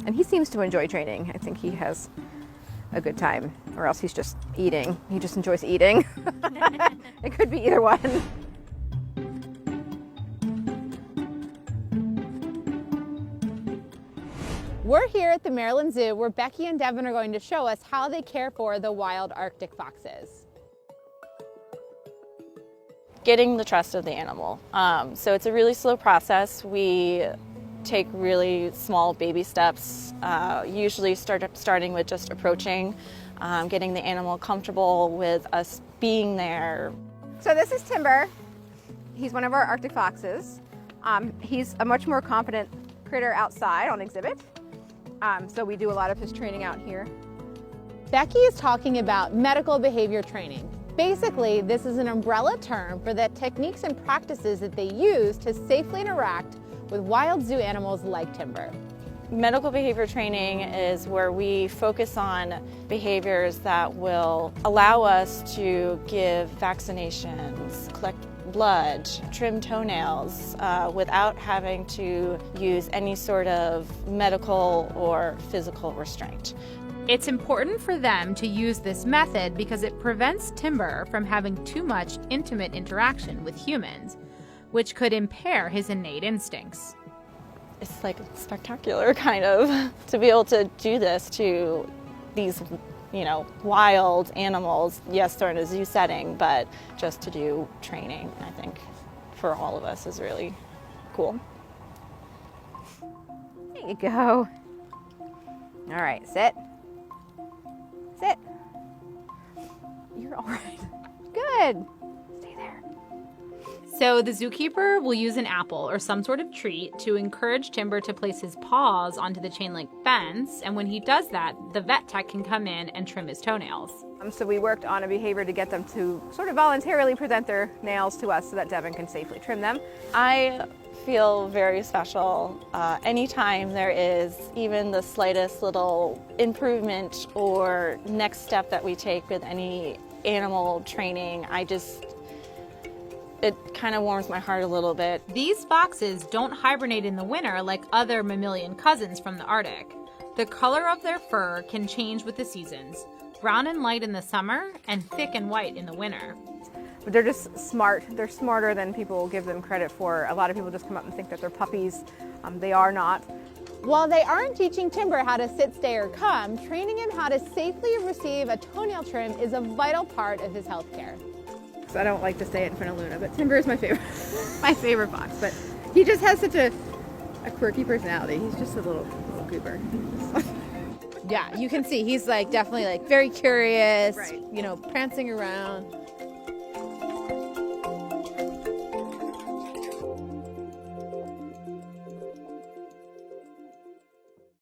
And he seems to enjoy training. I think he has a good time, or else he's just eating. He just enjoys eating. It could be either one. We're here at the Maryland Zoo where Becky and Devin are going to show us how they care for the wild Arctic foxes. Getting the trust of the animal. So it's a really slow process. We take really small baby steps, usually starting with just approaching, getting the animal comfortable with us being there. So this is Timber. He's one of our Arctic foxes. He's a much more confident critter outside on exhibit. So we do a lot of his training out here. Becky is talking about medical behavior training. Basically, this is an umbrella term for the techniques and practices that they use to safely interact with wild zoo animals like Timber. Medical behavior training is where we focus on behaviors that will allow us to give vaccinations, collect blood, trim toenails without having to use any sort of medical or physical restraint. It's important for them to use this method because it prevents Timber from having too much intimate interaction with humans, which could impair his innate instincts. It's like spectacular, kind of, to be able to do this to these, wild animals. Yes, they're in a zoo setting, but just to do training, I think, for all of us is really cool. There you go. All right, sit. Sit. You're all right. Good. Stay there. So the zookeeper will use an apple or some sort of treat to encourage Timber to place his paws onto the chain link fence, and when he does that, the vet tech can come in and trim his toenails. So we worked on a behavior to get them to sort of voluntarily present their nails to us so that Devin can safely trim them. I feel very special anytime there is even the slightest little improvement or next step that we take with any animal training. It kind of warms my heart a little bit. These foxes don't hibernate in the winter like other mammalian cousins from the Arctic. The color of their fur can change with the seasons. Brown and light in the summer and thick and white in the winter. But they're just smart. They're smarter than people give them credit for. A lot of people just come up and think that they're puppies. They are not. While they aren't teaching Timber how to sit, stay, or come, training him how to safely receive a toenail trim is a vital part of his health care. So I don't like to say it in front of Luna, but Timber is my favorite, my favorite fox. But he just has such a quirky personality. He's just a little goober. Yeah, you can see he's definitely very curious, right. prancing around.